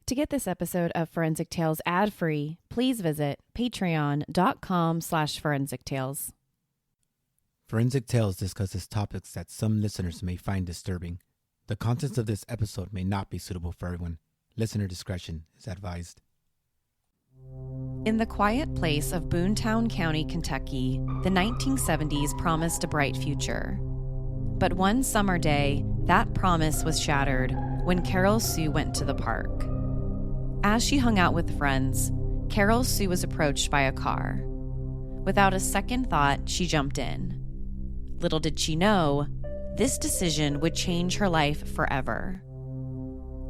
To get this episode of Forensic Tales ad-free, please visit patreon.com/Forensic Tales. Forensic Tales discusses topics that some listeners may find disturbing. The contents of this episode may not be suitable for everyone. Listener discretion is advised. In the quiet place of Boone County, Kentucky, the 1970s promised a bright future. But one summer day, that promise was shattered when Carol Sue went to the park. As she hung out with friends, Carol Sue was approached by a car. Without a second thought, she jumped in. Little did she know, this decision would change her life forever.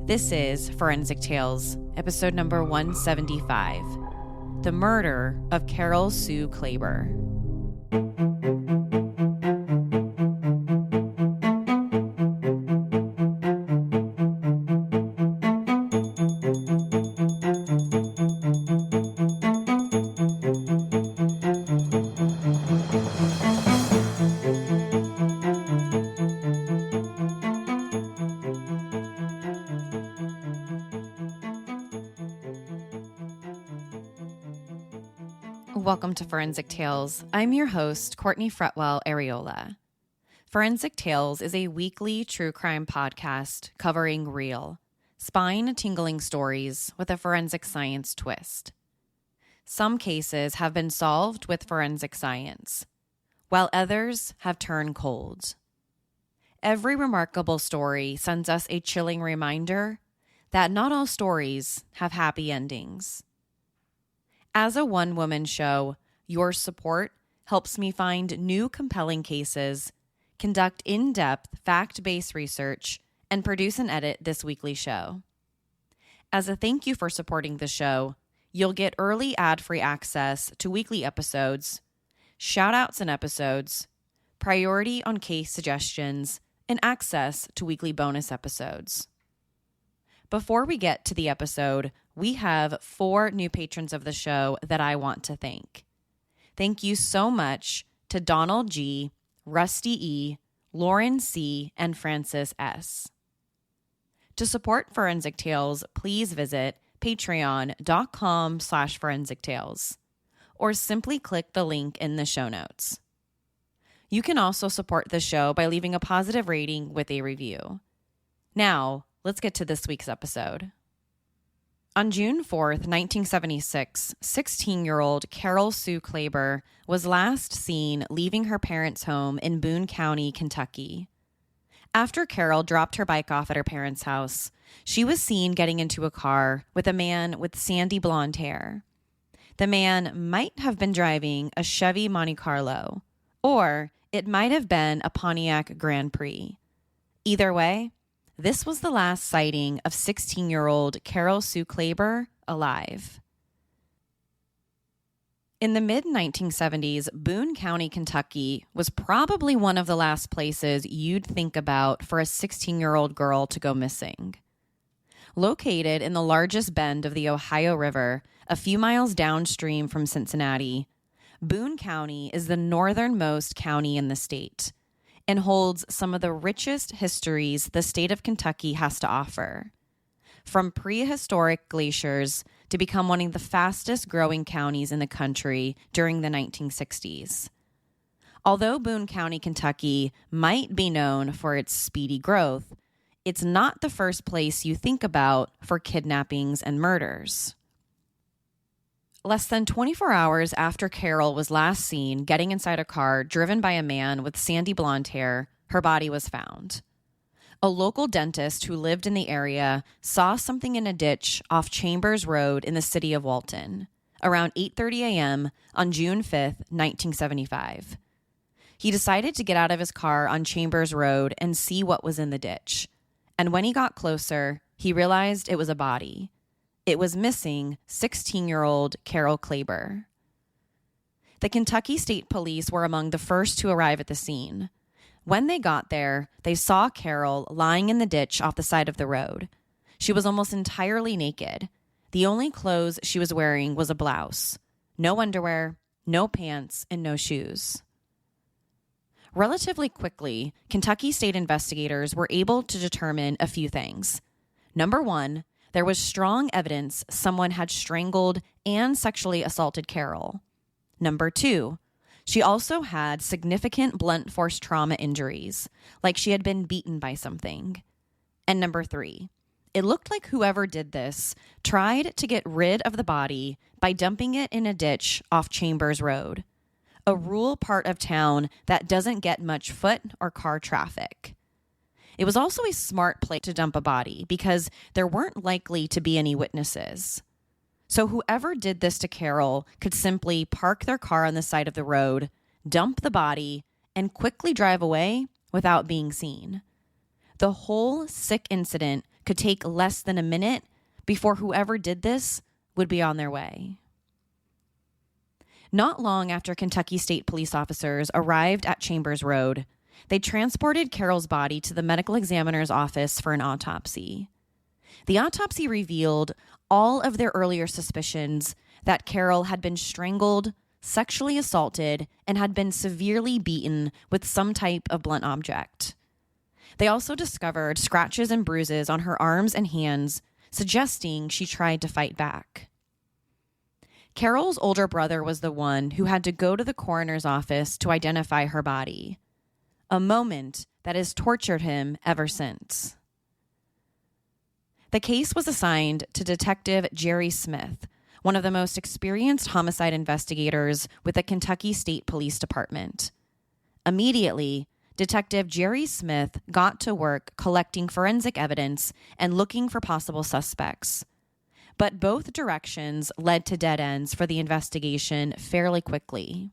This is Forensic Tales, episode number 175, The Murder of Carol Sue Klaber. Welcome to Forensic Tales. I'm your host, Courtney Fretwell Areola. Forensic Tales is a weekly true crime podcast covering real, spine-tingling stories with a forensic science twist. Some cases have been solved with forensic science, while others have turned cold. Every remarkable story sends us a chilling reminder that not all stories have happy endings. As a one-woman show, your support helps me find new compelling cases, conduct in-depth fact-based research, and produce and edit this weekly show. As a thank you for supporting the show, you'll get early ad-free access to weekly episodes, shout-outs in episodes, priority on case suggestions, and access to weekly bonus episodes. Before we get to the episode, we have 4 new patrons of the show that I want to thank. Thank you so much to Donald G., Rusty E., Lauren C., and Francis S. To support Forensic Tales, please visit patreon.com/Forensic Tales or simply click the link in the show notes. You can also support the show by leaving a positive rating with a review. Now, let's get to this week's episode. On June 4th, 1976, 16-year-old Carol Sue Klaber was last seen leaving her parents' home in Boone County, Kentucky. After Carol dropped her bike off at her parents' house, she was seen getting into a car with a man with sandy blonde hair. The man might have been driving a Chevy Monte Carlo, or it might have been a Pontiac Grand Prix. Either way, this was the last sighting of 16-year-old Carol Sue Klaber alive. In the mid-1970s, Boone County, Kentucky was probably one of the last places you'd think about for a 16-year-old girl to go missing. Located in the largest bend of the Ohio River, a few miles downstream from Cincinnati, Boone County is the northernmost county in the state and holds some of the richest histories the state of Kentucky has to offer. From prehistoric glaciers to become one of the fastest growing counties in the country during the 1960s. Although Boone County, Kentucky might be known for its speedy growth, it's not the first place you think about for kidnappings and murders. Less than 24 hours after Carol was last seen getting inside a car driven by a man with sandy blonde hair, her body was found. A local dentist who lived in the area saw something in a ditch off Chambers Road in the city of Walton around 8:30 a.m. on June 5th, 1975. He decided to get out of his car on Chambers Road and see what was in the ditch. And when he got closer, he realized it was a body. It was missing 16-year-old Carol Klaber. The Kentucky State Police were among the first to arrive at the scene. When they got there, they saw Carol lying in the ditch off the side of the road. She was almost entirely naked. The only clothes she was wearing was a blouse. No underwear, no pants, and no shoes. Relatively quickly, Kentucky state investigators were able to determine a few things. Number one, there was strong evidence someone had strangled and sexually assaulted Carol. Number 2, she also had significant blunt force trauma injuries, like she had been beaten by something. And number 3, it looked like whoever did this tried to get rid of the body by dumping it in a ditch off Chambers Road, a rural part of town that doesn't get much foot or car traffic. It was also a smart place to dump a body because there weren't likely to be any witnesses. So whoever did this to Carol could simply park their car on the side of the road, dump the body, and quickly drive away without being seen. The whole sick incident could take less than a minute before whoever did this would be on their way. Not long after Kentucky State Police officers arrived at Chambers Road, they transported Carol's body to the medical examiner's office for an autopsy. The autopsy revealed all of their earlier suspicions that Carol had been strangled, sexually assaulted, and had been severely beaten with some type of blunt object. They also discovered scratches and bruises on her arms and hands, suggesting she tried to fight back. Carol's older brother was the one who had to go to the coroner's office to identify her body, a moment that has tortured him ever since. The case was assigned to Detective Jerry Smith, one of the most experienced homicide investigators with the Kentucky State Police Department. Immediately, Detective Jerry Smith got to work collecting forensic evidence and looking for possible suspects. But both directions led to dead ends for the investigation fairly quickly.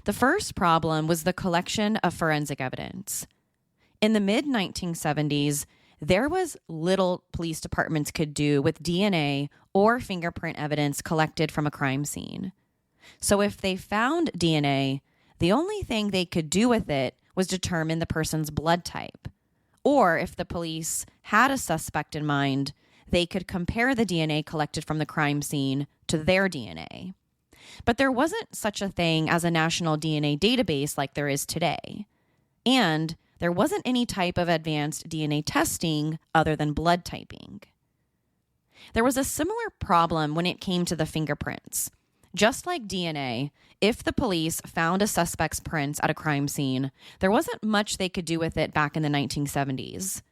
The first problem was the collection of forensic evidence. In the mid-1970s, there was little police departments could do with DNA or fingerprint evidence collected from a crime scene. So if they found DNA, the only thing they could do with it was determine the person's blood type. Or if the police had a suspect in mind, they could compare the DNA collected from the crime scene to their DNA. But there wasn't such a thing as a national DNA database like there is today. And there wasn't any type of advanced DNA testing other than blood typing. There was a similar problem when it came to the fingerprints. Just like DNA, if the police found a suspect's prints at a crime scene, there wasn't much they could do with it back in the 1970s.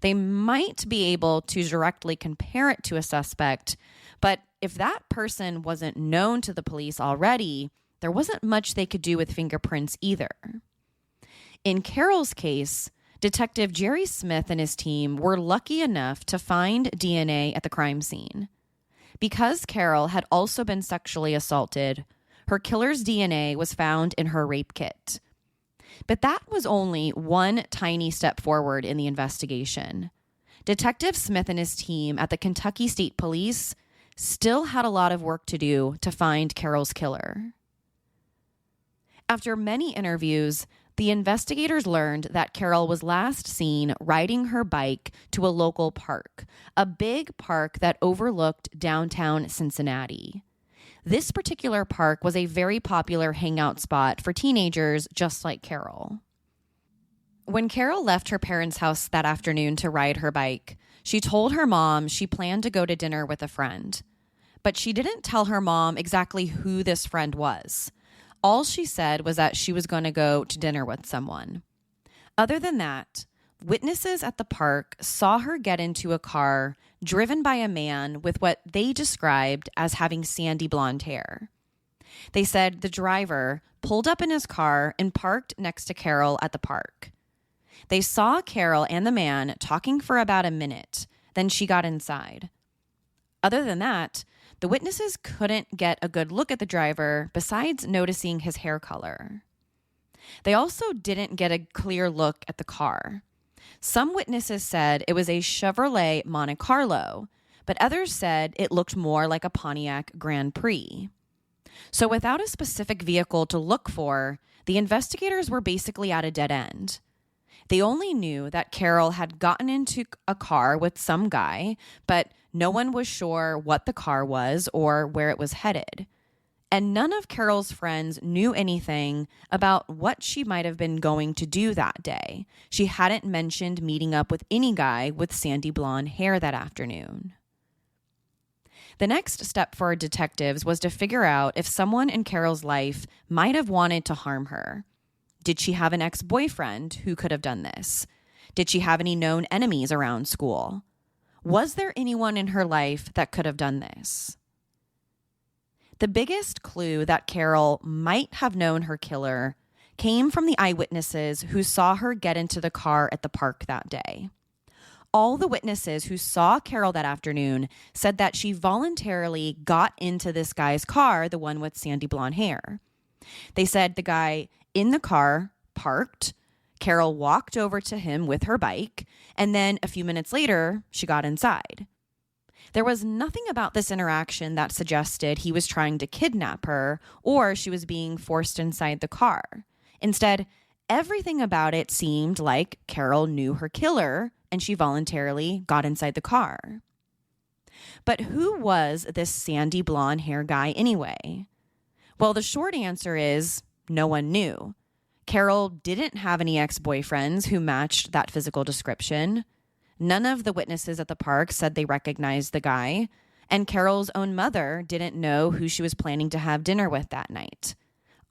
They might be able to directly compare it to a suspect, but if that person wasn't known to the police already, there wasn't much they could do with fingerprints either. In Carol's case, Detective Jerry Smith and his team were lucky enough to find DNA at the crime scene. Because Carol had also been sexually assaulted, her killer's DNA was found in her rape kit. But that was only one tiny step forward in the investigation. Detective Smith and his team at the Kentucky State Police still had a lot of work to do to find Carol's killer. After many interviews, the investigators learned that Carol was last seen riding her bike to a local park, a big park that overlooked downtown Cincinnati. This particular park was a very popular hangout spot for teenagers just like Carol. When Carol left her parents' house that afternoon to ride her bike, she told her mom she planned to go to dinner with a friend. But she didn't tell her mom exactly who this friend was. All she said was that she was going to go to dinner with someone. Other than that, witnesses at the park saw her get into a car driven by a man with what they described as having sandy blonde hair. They said the driver pulled up in his car and parked next to Carol at the park. They saw Carol and the man talking for about a minute, then she got inside. Other than that, the witnesses couldn't get a good look at the driver besides noticing his hair color. They also didn't get a clear look at the car. Some witnesses said it was a Chevrolet Monte Carlo, but others said it looked more like a Pontiac Grand Prix. So without a specific vehicle to look for, the investigators were basically at a dead end. They only knew that Carol had gotten into a car with some guy, but no one was sure what the car was or where it was headed. And none of Carol's friends knew anything about what she might have been going to do that day. She hadn't mentioned meeting up with any guy with sandy blonde hair that afternoon. The next step for detectives was to figure out if someone in Carol's life might have wanted to harm her. Did she have an ex-boyfriend who could have done this? Did she have any known enemies around school? Was there anyone in her life that could have done this? The biggest clue that Carol might have known her killer came from the eyewitnesses who saw her get into the car at the park that day. All the witnesses who saw Carol that afternoon said that she voluntarily got into this guy's car, the one with sandy blonde hair. They said the guy in the car parked, Carol walked over to him with her bike, and then a few minutes later, she got inside. There was nothing about this interaction that suggested he was trying to kidnap her or she was being forced inside the car. Instead, everything about it seemed like Carol knew her killer and she voluntarily got inside the car. But who was this sandy blonde hair guy anyway? Well, the short answer is no one knew. Carol didn't have any ex-boyfriends who matched that physical description. None of the witnesses at the park said they recognized the guy, and Carol's own mother didn't know who she was planning to have dinner with that night.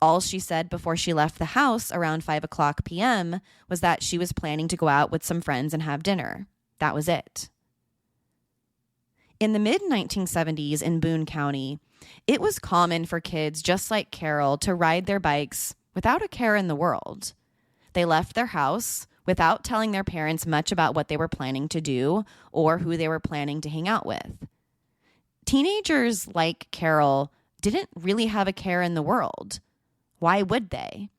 All she said before she left the house around 5:00 p.m. was that she was planning to go out with some friends and have dinner. That was it. In the mid-1970s in Boone County, it was common for kids just like Carol to ride their bikes without a care in the world. They left their house without telling their parents much about what they were planning to do or who they were planning to hang out with. Teenagers like Carol didn't really have a care in the world. Why would they?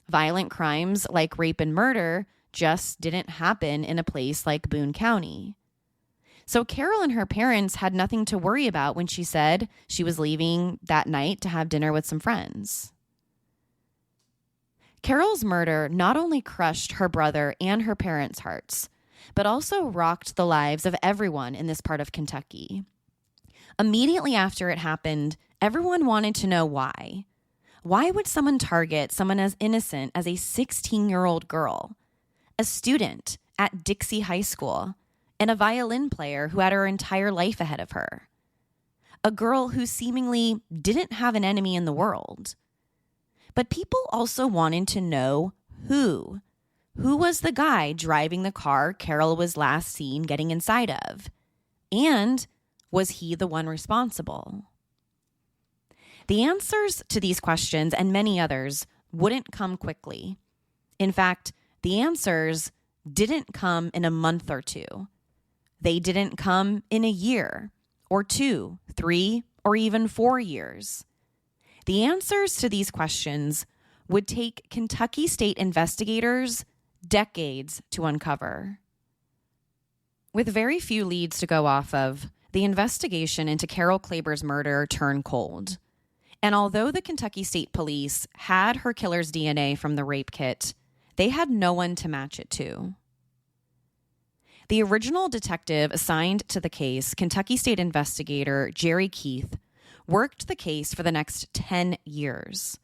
Violent crimes like rape and murder just didn't happen in a place like Boone County. So Carol and her parents had nothing to worry about when she said she was leaving that night to have dinner with some friends. Carol's murder not only crushed her brother and her parents' hearts, but also rocked the lives of everyone in this part of Kentucky. Immediately after it happened, everyone wanted to know why. Why would someone target someone as innocent as a 16-year-old girl, a student at Dixie High School, and a violin player who had her entire life ahead of her? A girl who seemingly didn't have an enemy in the world. But people also wanted to know who. Who was the guy driving the car Carol was last seen getting inside of? And was he the one responsible? The answers to these questions and many others wouldn't come quickly. In fact, the answers didn't come in a month or two. They didn't come in a year or 2, 3, or even 4 years. The answers to these questions would take Kentucky state investigators decades to uncover. With very few leads to go off of, the investigation into Carol Klaber's murder turned cold. And although the Kentucky State Police had her killer's DNA from the rape kit, they had no one to match it to. The original detective assigned to the case, Kentucky State investigator Jerry Keith, worked the case for the next 10 years.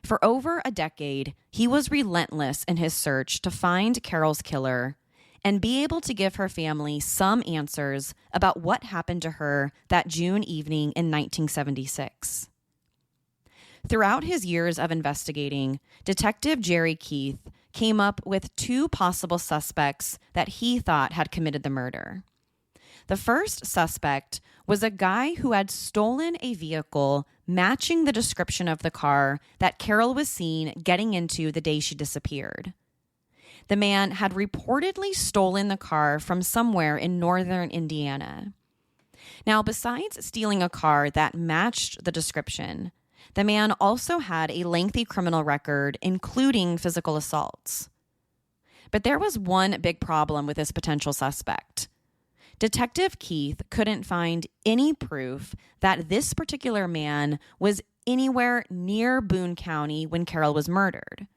For over a decade, he was relentless in his search to find Carol's killer and be able to give her family some answers about what happened to her that June evening in 1976. Throughout his years of investigating, Detective Jerry Keith came up with 2 possible suspects that he thought had committed the murder. The first suspect was a guy who had stolen a vehicle matching the description of the car that Carol was seen getting into the day she disappeared. The man had reportedly stolen the car from somewhere in northern Indiana. Now, besides stealing a car that matched the description, the man also had a lengthy criminal record, including physical assaults. But there was one big problem with this potential suspect. Detective Keith couldn't find any proof that this particular man was anywhere near Boone County when Carol was murdered.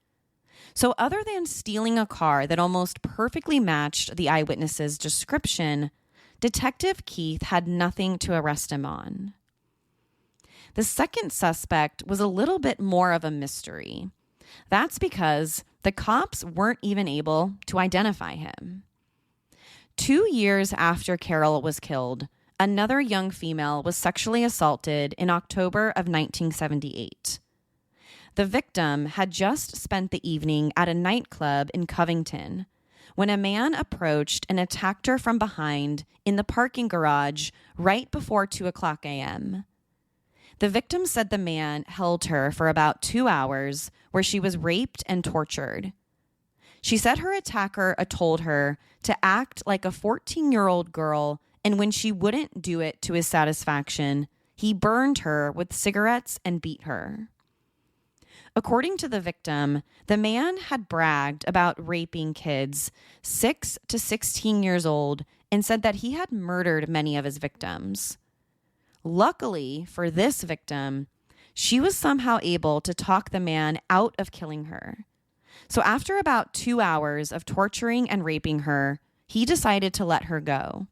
So other than stealing a car that almost perfectly matched the eyewitness's description, Detective Keith had nothing to arrest him on. The second suspect was a little bit more of a mystery. That's because the cops weren't even able to identify him. 2 years after Carol was killed, another young female was sexually assaulted in October of 1978. The victim had just spent the evening at a nightclub in Covington when a man approached and attacked her from behind in the parking garage right before 2:00 a.m. The victim said the man held her for about 2 hours where she was raped and tortured. She said her attacker told her to act like a 14-year-old girl, and when she wouldn't do it to his satisfaction, he burned her with cigarettes and beat her. According to the victim, the man had bragged about raping kids 6 to 16 years old and said that he had murdered many of his victims. Luckily for this victim, she was somehow able to talk the man out of killing her. So after about 2 hours of torturing and raping her, he decided to let her go.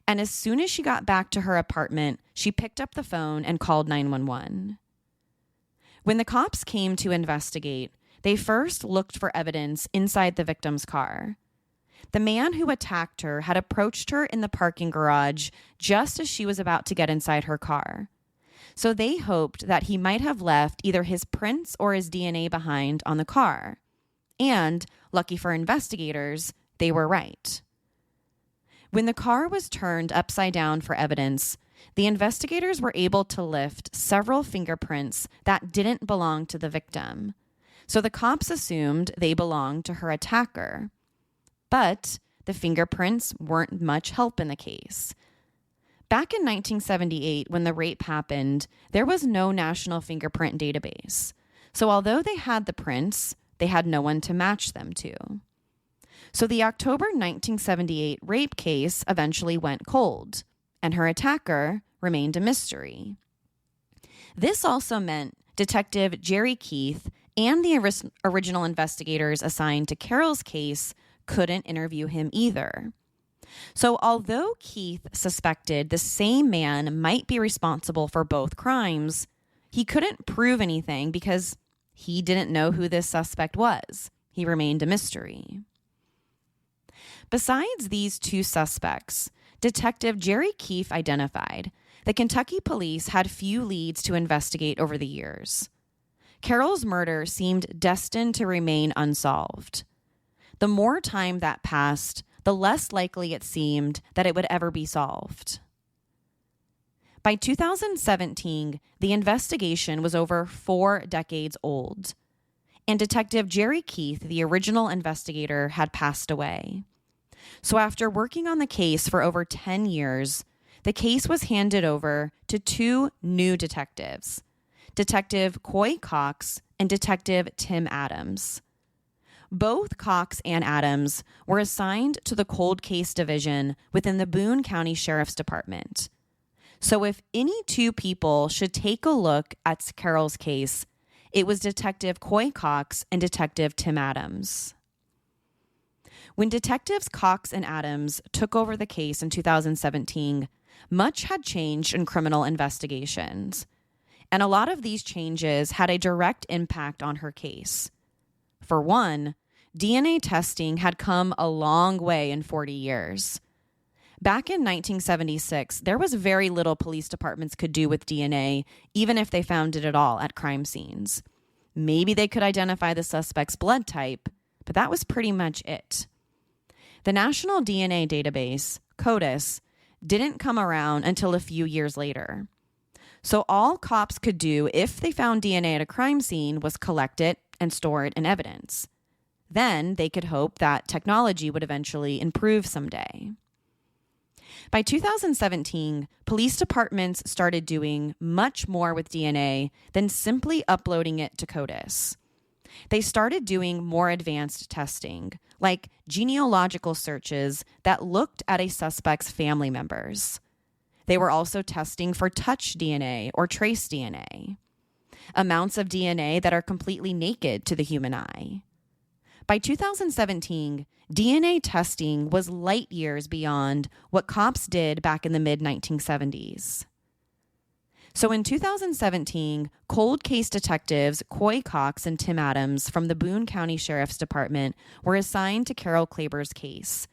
And as soon as she got back to her apartment, she picked up the phone and called 911. When the cops came to investigate, they first looked for evidence inside the victim's car. The man who attacked her had approached her in the parking garage just as she was about to get inside her car. So they hoped that he might have left either his prints or his DNA behind on the car. And, lucky for investigators, they were right. When the car was turned upside down for evidence, the investigators were able to lift several fingerprints that didn't belong to the victim. So the cops assumed they belonged to her attacker. But the fingerprints weren't much help in the case. Back in 1978, when the rape happened, there was no national fingerprint database. So although they had the prints, they had no one to match them to. So the October 1978 rape case eventually went cold, and her attacker remained a mystery. This also meant Detective Jerry Keith and the original investigators assigned to Carol's case couldn't interview him either. So although Keith suspected the same man might be responsible for both crimes, he couldn't prove anything because he didn't know who this suspect was. He remained a mystery. Besides these two suspects, Detective Jerry Keith identified that Kentucky police had few leads to investigate over the years. Carol's murder seemed destined to remain unsolved. The more time that passed, the less likely it seemed that it would ever be solved. By 2017, the investigation was over 4 decades old, and Detective Jerry Keith, the original investigator, had passed away. So after working on the case for over 10 years, the case was handed over to 2 new detectives, Detective Coy Cox and Detective Tim Adams. Both Cox and Adams were assigned to the cold case division within the Boone County Sheriff's Department. So if any 2 people should take a look at Carol's case, it was Detective Coy Cox and Detective Tim Adams. When Detectives Cox and Adams took over the case in 2017, much had changed in criminal investigations, and a lot of these changes had a direct impact on her case. For one, DNA testing had come a long way in 40 years. Back in 1976, there was very little police departments could do with DNA, even if they found it at all at crime scenes. Maybe they could identify the suspect's blood type, but that was pretty much it. The National DNA Database, CODIS, didn't come around until a few years later. So all cops could do if they found DNA at a crime scene was collect it and store it in evidence. Then they could hope that technology would eventually improve someday. By 2017, police departments started doing much more with DNA than simply uploading it to CODIS. They started doing more advanced testing, like genealogical searches that looked at a suspect's family members. They were also testing for touch DNA or trace DNA, amounts of DNA that are completely naked to the human eye. By 2017, DNA testing was light years beyond what cops did back in the mid-1970s. So in 2017, cold case detectives Coy Cox and Tim Adams from the Boone County Sheriff's Department were assigned to Carol Klaber's case.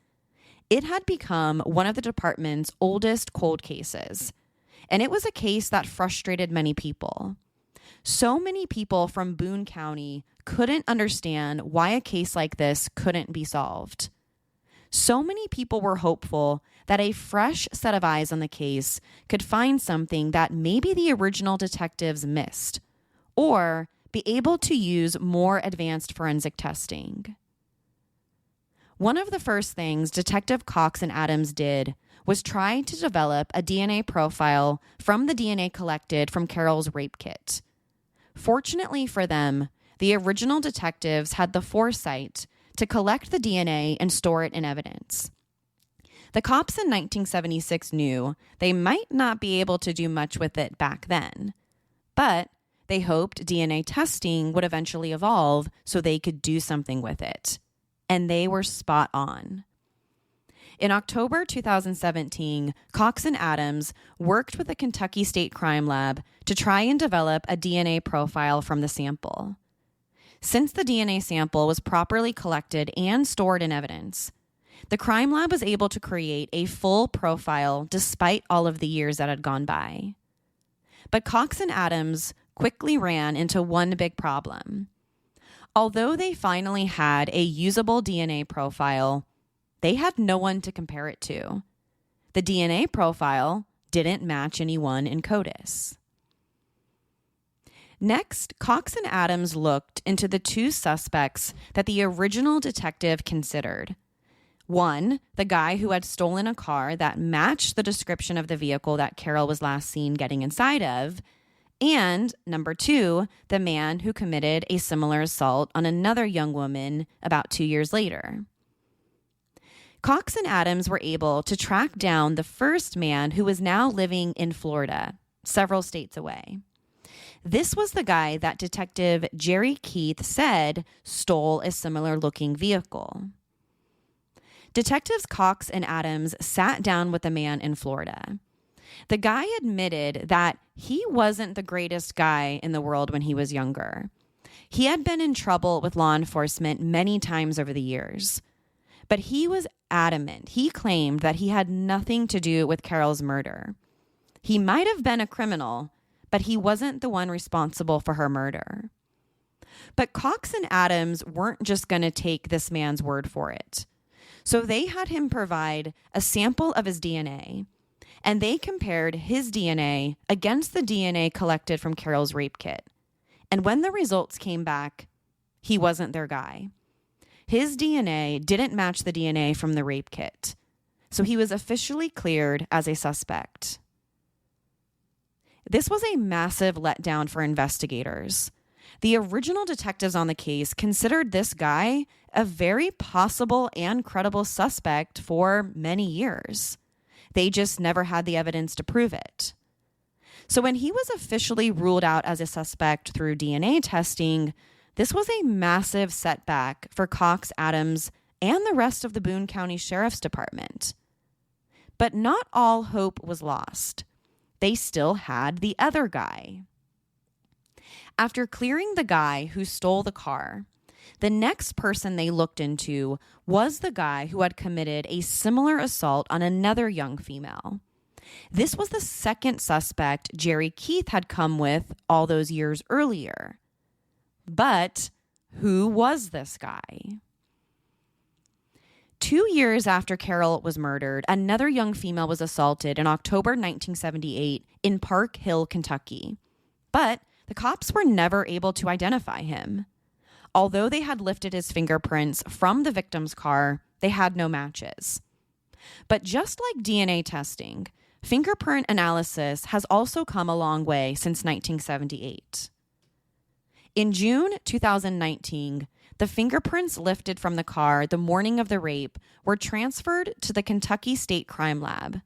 It had become one of the department's oldest cold cases, and it was a case that frustrated many people. So many people from Boone County couldn't understand why a case like this couldn't be solved. So many people were hopeful that a fresh set of eyes on the case could find something that maybe the original detectives missed, or be able to use more advanced forensic testing. One of the first things Detective Cox and Adams did was try to develop a DNA profile from the DNA collected from Carol's rape kit. Fortunately for them, the original detectives had the foresight to collect the DNA and store it in evidence. The cops in 1976 knew they might not be able to do much with it back then, but they hoped DNA testing would eventually evolve so they could do something with it. And they were spot on. In October 2017, Cox and Adams worked with the Kentucky State Crime Lab to try and develop a DNA profile from the sample. Since the DNA sample was properly collected and stored in evidence, the crime lab was able to create a full profile despite all of the years that had gone by. But Cox and Adams quickly ran into one big problem. Although they finally had a usable DNA profile, they had no one to compare it to. The DNA profile didn't match anyone in CODIS. Next, Cox and Adams looked into the two suspects that the original detective considered. One, the guy who had stolen a car that matched the description of the vehicle that Carol was last seen getting inside of, and number two, the man who committed a similar assault on another young woman about 2 years later. Cox and Adams were able to track down the first man who was now living in Florida, several states away. This was the guy that Detective Jerry Keith said stole a similar-looking vehicle. Detectives Cox and Adams sat down with the man in Florida. The guy admitted that he wasn't the greatest guy in the world when he was younger. He had been in trouble with law enforcement many times over the years. But he was adamant. He claimed that he had nothing to do with Carol's murder. He might have been a criminal, but he wasn't the one responsible for her murder. But Cox and Adams weren't just going to take this man's word for it. So they had him provide a sample of his DNA, and they compared his DNA against the DNA collected from Carol's rape kit. And when the results came back, he wasn't their guy. His DNA didn't match the DNA from the rape kit, so he was officially cleared as a suspect. This was a massive letdown for investigators. The original detectives on the case considered this guy a very possible and credible suspect for many years. They just never had the evidence to prove it. So when he was officially ruled out as a suspect through DNA testing, this was a massive setback for Cox, Adams, and the rest of the Boone County Sheriff's Department. But not all hope was lost. They still had the other guy. After clearing the guy who stole the car, the next person they looked into was the guy who had committed a similar assault on another young female. This was the second suspect Jerry Keith had come with all those years earlier. But who was this guy? 2 years after Carol was murdered, another young female was assaulted in October 1978 in Park Hill, Kentucky. But the cops were never able to identify him. Although they had lifted his fingerprints from the victim's car, they had no matches. But just like DNA testing, fingerprint analysis has also come a long way since 1978. In June 2019, the fingerprints lifted from the car the morning of the rape were transferred to the Kentucky State Crime Lab.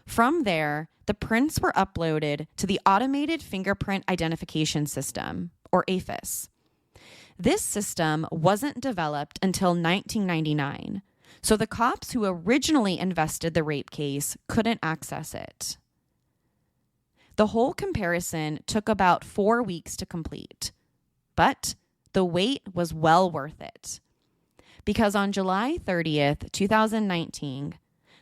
From there, the prints were uploaded to the Automated Fingerprint Identification System, or AFIS. This system wasn't developed until 1999, so the cops who originally invested the rape case couldn't access it. The whole comparison took about 4 weeks to complete, but the wait was well worth it. Because on July 30th, 2019,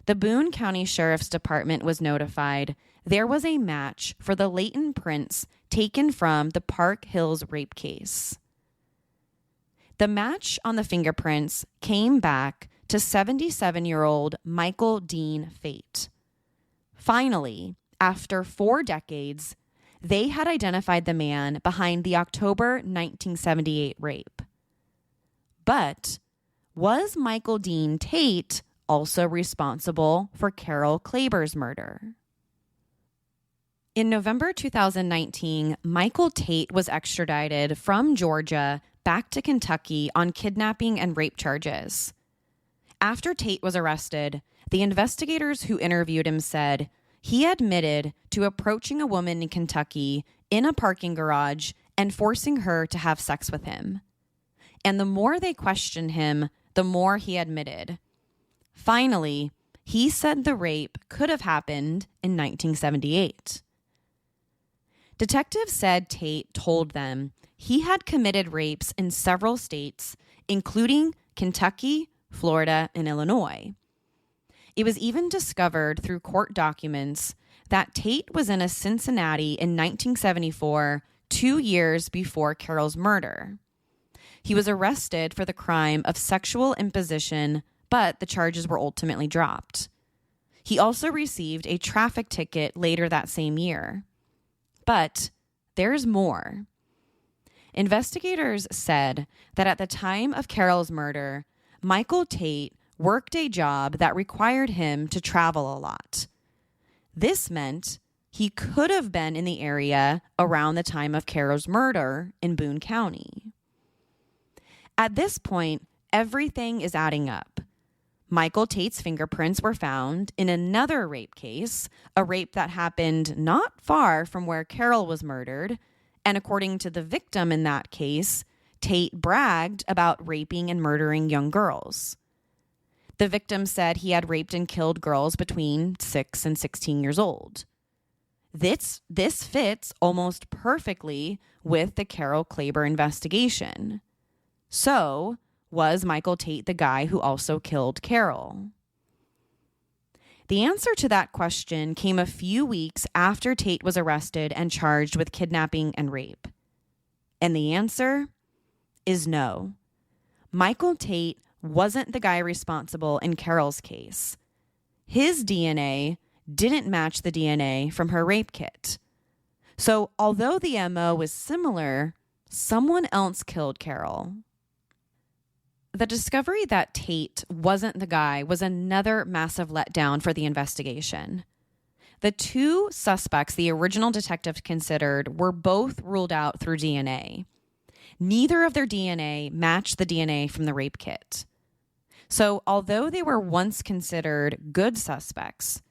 the Boone County Sheriff's Department was notified there was a match for the Leighton prints taken from the Park Hills rape case. The match on the fingerprints came back to 77-year-old Michael Dean Fate. Finally, after 4 decades, they had identified the man behind the October 1978 rape. But was Michael Dean Tate also responsible for Carol Klaber's murder? In November 2019, Michael Tate was extradited from Georgia back to Kentucky on kidnapping and rape charges. After Tate was arrested, the investigators who interviewed him said he admitted to approaching a woman in Kentucky in a parking garage and forcing her to have sex with him. And the more they questioned him, the more he admitted. Finally, he said the rape could have happened in 1978. Detectives said Tate told them he had committed rapes in several states, including Kentucky, Florida, and Illinois. It was even discovered through court documents that Tate was in a Cincinnati in 1974, 2 years before Carol's murder. He was arrested for the crime of sexual imposition, but the charges were ultimately dropped. He also received a traffic ticket later that same year. But there's more. Investigators said that at the time of Carol's murder, Michael Tate worked a job that required him to travel a lot. This meant he could have been in the area around the time of Carol's murder in Boone County. At this point, everything is adding up. Michael Tate's fingerprints were found in another rape case, a rape that happened not far from where Carol was murdered, and according to the victim in that case, Tate bragged about raping and murdering young girls. The victim said he had raped and killed girls between 6 and 16 years old. This fits almost perfectly with the Carol Klaber investigation. So, was Michael Tate the guy who also killed Carol? The answer to that question came a few weeks after Tate was arrested and charged with kidnapping and rape. And the answer is no. Michael Tate wasn't the guy responsible in Carol's case. His DNA didn't match the DNA from her rape kit. So, although the MO was similar, someone else killed Carol. The discovery that Tate wasn't the guy was another massive letdown for the investigation. The 2 suspects the original detectives considered were both ruled out through DNA. Neither of their DNA matched the DNA from the rape kit. So, although they were once considered good suspects,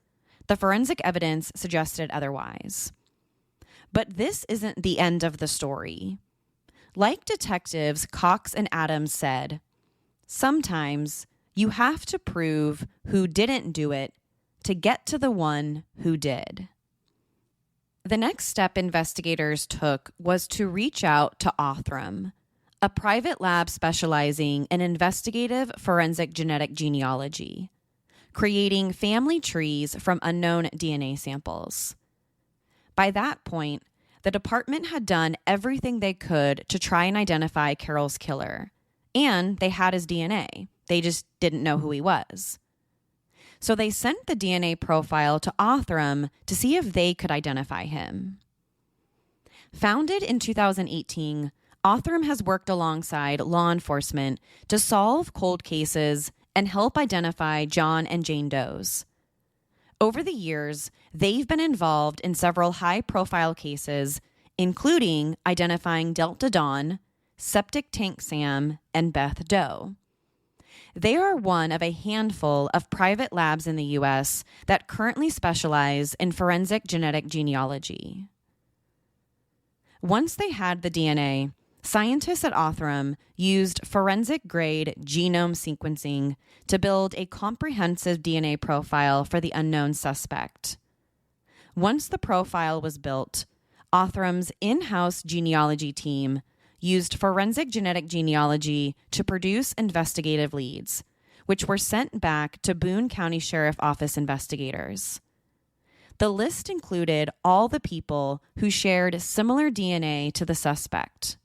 the forensic evidence suggested otherwise. But this isn't the end of the story. Like detectives Cox and Adams said, sometimes you have to prove who didn't do it to get to the one who did. The next step investigators took was to reach out to Othram, a private lab specializing in investigative forensic genetic genealogy, creating family trees from unknown DNA samples. By that point, the department had done everything they could to try and identify Carol's killer, and they had his DNA. They just didn't know who he was. So they sent the DNA profile to Othram to see if they could identify him. Founded in 2018, Othram has worked alongside law enforcement to solve cold cases and help identify John and Jane Does. Over the years, they've been involved in several high-profile cases, including identifying Delta Dawn, Septic Tank Sam, and Beth Doe. They are one of a handful of private labs in the U.S. that currently specialize in forensic genetic genealogy. Once they had the DNA, scientists at Othram used forensic-grade genome sequencing to build a comprehensive DNA profile for the unknown suspect. Once the profile was built, Othrum's in-house genealogy team used forensic genetic genealogy to produce investigative leads, which were sent back to Boone County Sheriff Office investigators. The list included all the people who shared similar DNA to the suspect.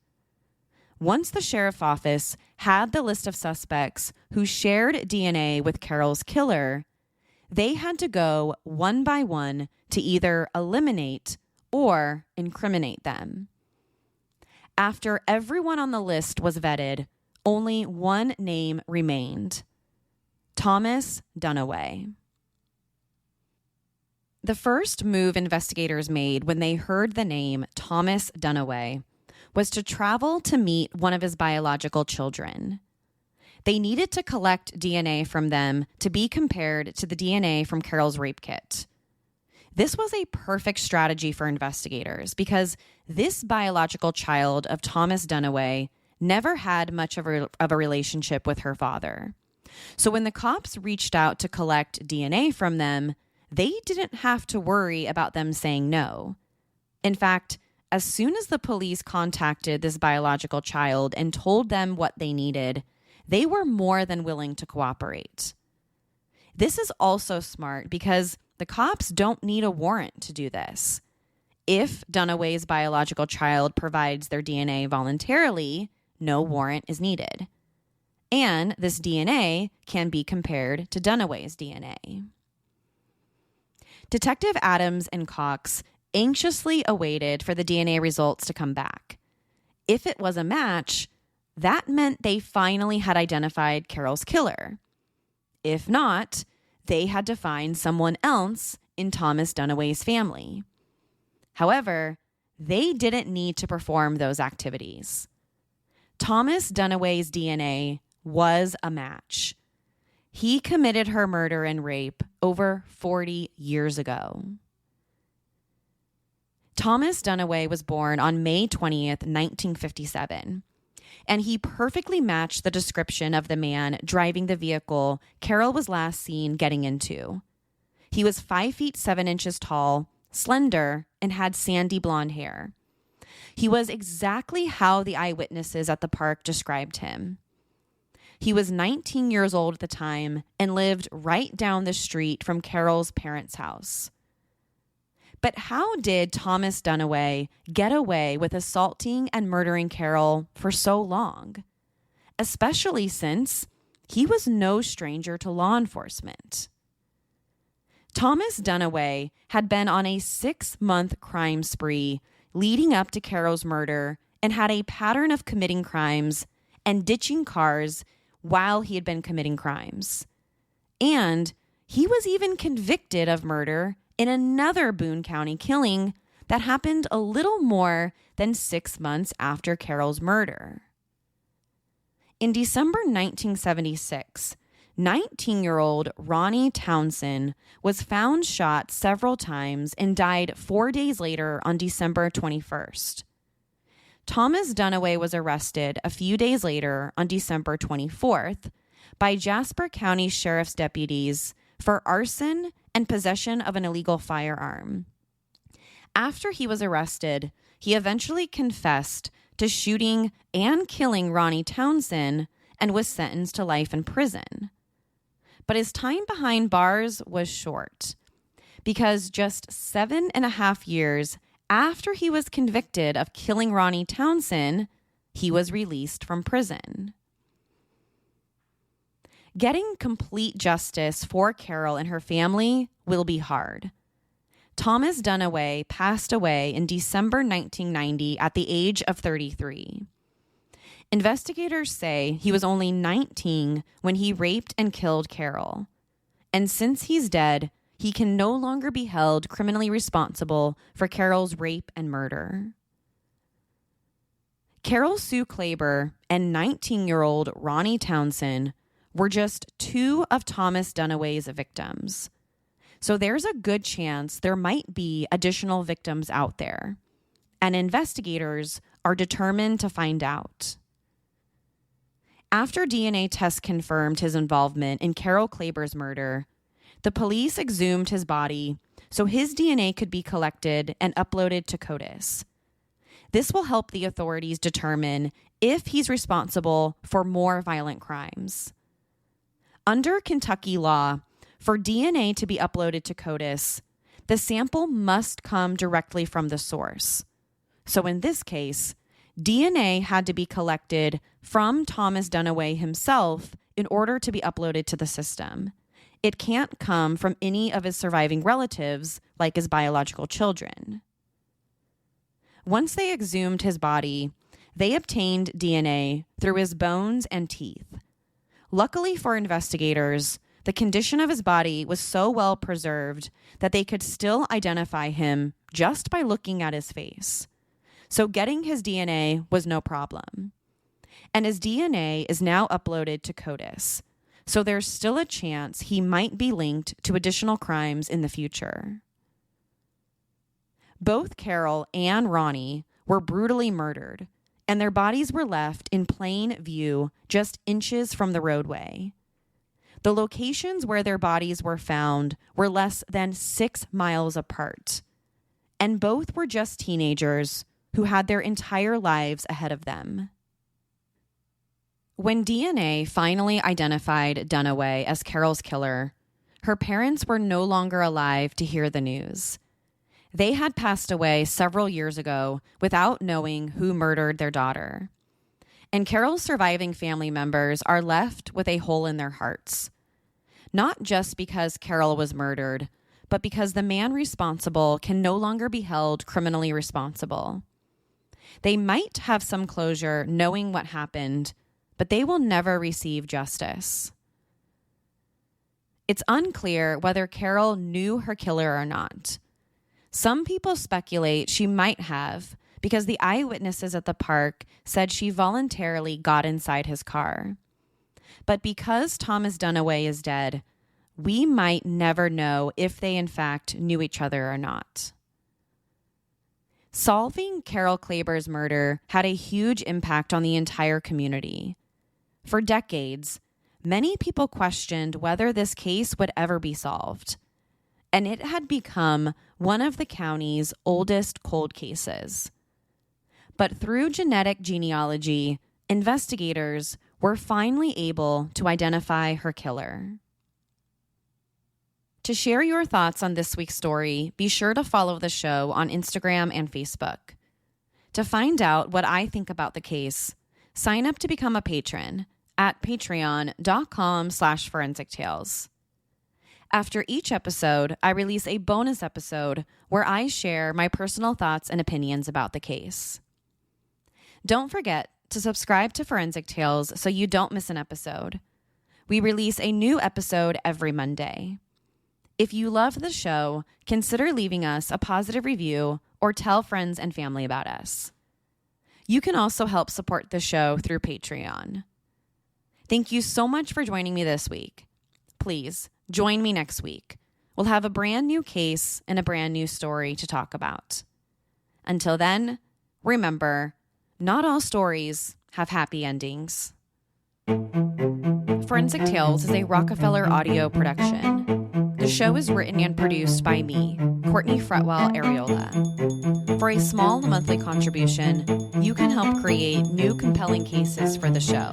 Once the sheriff's office had the list of suspects who shared DNA with Carol's killer, they had to go one by one to either eliminate or incriminate them. After everyone on the list was vetted, only one name remained: Thomas Dunaway. The first move investigators made when they heard the name Thomas Dunaway was to travel to meet one of his biological children. They needed to collect DNA from them to be compared to the DNA from Carol's rape kit. This was a perfect strategy for investigators because this biological child of Thomas Dunaway never had much of a relationship with her father. So when the cops reached out to collect DNA from them, they didn't have to worry about them saying no. In fact, as soon as the police contacted this biological child and told them what they needed, they were more than willing to cooperate. This is also smart because the cops don't need a warrant to do this. If Dunaway's biological child provides their DNA voluntarily, no warrant is needed. And this DNA can be compared to Dunaway's DNA. Detective Adams and Cox anxiously awaited for the DNA results to come back. If it was a match, that meant they finally had identified Carol's killer. If not, they had to find someone else in Thomas Dunaway's family. However, they didn't need to perform those activities. Thomas Dunaway's DNA was a match. He committed her murder and rape over 40 years ago. Thomas Dunaway was born on May 20th, 1957. And he perfectly matched the description of the man driving the vehicle Carol was last seen getting into. He was 5 feet 7 inches tall, slender, and had sandy blonde hair. He was exactly how the eyewitnesses at the park described him. He was 19 years old at the time and lived right down the street from Carol's parents' house. But how did Thomas Dunaway get away with assaulting and murdering Carol for so long? Especially since he was no stranger to law enforcement. Thomas Dunaway had been on a 6-month crime spree leading up to Carol's murder and had a pattern of committing crimes and ditching cars while he had been committing crimes. And he was even convicted of murder in another Boone County killing that happened a little more than 6 months after Carol's murder. In December 1976, 19-year-old Ronnie Townsend was found shot several times and died 4 days later on December 21st. Thomas Dunaway was arrested a few days later on December 24th by Jasper County Sheriff's deputies for arson and possession of an illegal firearm. After he was arrested, he eventually confessed to shooting and killing Ronnie Townsend and was sentenced to life in prison. But his time behind bars was short, because just 7.5 years after he was convicted of killing Ronnie Townsend, he was released from prison. Getting complete justice for Carol and her family will be hard. Thomas Dunaway passed away in December 1990 at the age of 33. Investigators say he was only 19 when he raped and killed Carol. And since he's dead, he can no longer be held criminally responsible for Carol's rape and murder. Carol Sue Klaber and 19-year-old Ronnie Townsend were just 2 of Thomas Dunaway's victims. So there's a good chance there might be additional victims out there, and investigators are determined to find out. After DNA tests confirmed his involvement in Carol Klaber's murder, the police exhumed his body so his DNA could be collected and uploaded to CODIS. This will help the authorities determine if he's responsible for more violent crimes. Under Kentucky law, for DNA to be uploaded to CODIS, the sample must come directly from the source. So in this case, DNA had to be collected from Thomas Dunaway himself in order to be uploaded to the system. It can't come from any of his surviving relatives, like his biological children. Once they exhumed his body, they obtained DNA through his bones and teeth. Luckily for investigators, the condition of his body was so well preserved that they could still identify him just by looking at his face. So getting his DNA was no problem. And his DNA is now uploaded to CODIS, so there's still a chance he might be linked to additional crimes in the future. Both Carol and Ronnie were brutally murdered, and their bodies were left in plain view just inches from the roadway. The locations where their bodies were found were less than 6 miles apart, and both were just teenagers who had their entire lives ahead of them. When DNA finally identified Dunaway as Carol's killer, her parents were no longer alive to hear the news. They had passed away several years ago without knowing who murdered their daughter. And Carol's surviving family members are left with a hole in their hearts. Not just because Carol was murdered, but because the man responsible can no longer be held criminally responsible. They might have some closure knowing what happened, but they will never receive justice. It's unclear whether Carol knew her killer or not. Some people speculate she might have, because the eyewitnesses at the park said she voluntarily got inside his car. But because Thomas Dunaway is dead, we might never know if they in fact knew each other or not. Solving Carol Klaber's murder had a huge impact on the entire community. For decades, many people questioned whether this case would ever be solved, and it had become one of the county's oldest cold cases. But through genetic genealogy, investigators were finally able to identify her killer. To share your thoughts on this week's story, be sure to follow the show on Instagram and Facebook. To find out what I think about the case, sign up to become a patron at patreon.com/forensictales. After each episode, I release a bonus episode where I share my personal thoughts and opinions about the case. Don't forget to subscribe to Forensic Tales so you don't miss an episode. We release a new episode every Monday. If you love the show, consider leaving us a positive review or tell friends and family about us. You can also help support the show through Patreon. Thank you so much for joining me this week. Please join me next week. We'll have a brand new case and a brand new story to talk about. Until then, remember, not all stories have happy endings. Forensic Tales is a Rockefeller audio production. The show is written and produced by me, Courtney Fretwell Areola. For a small monthly contribution, you can help create new compelling cases for the show,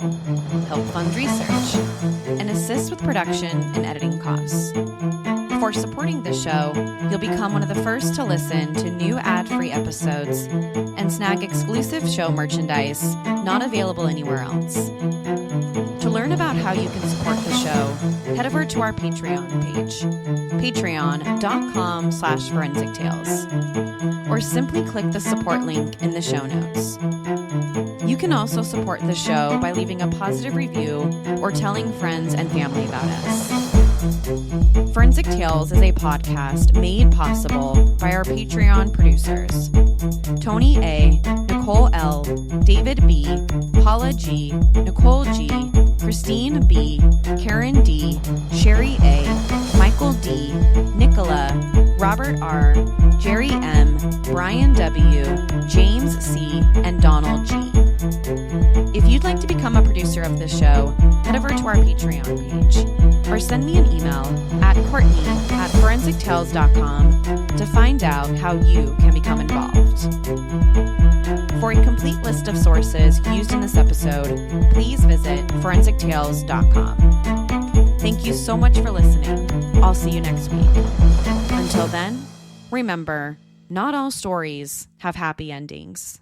help fund research, and assist with production and editing costs. For supporting the show, you'll become one of the first to listen to new ad-free episodes and snag exclusive show merchandise not available anywhere else. To learn about how you can support the show, head over to our Patreon page, patreon.com/forensictales, or simply click the support link in the show notes. You can also support the show by leaving a positive review or telling friends and family about us. Forensic Tales is a podcast made possible by our Patreon producers, Tony A., Nicole L., David B., Paula G., Nicole G., Christine B., Karen D., Sherry A., Michael D., Nicola, Robert R., Jerry M., Brian W., James C., and Donald G. If you'd like to become a producer of this show, head over to our Patreon page or send me an email at Courtney@forensictales.com to find out how you can become involved. For a complete list of sources used in this episode, please visit forensictales.com. Thank you so much for listening. I'll see you next week. Until then, remember, not all stories have happy endings.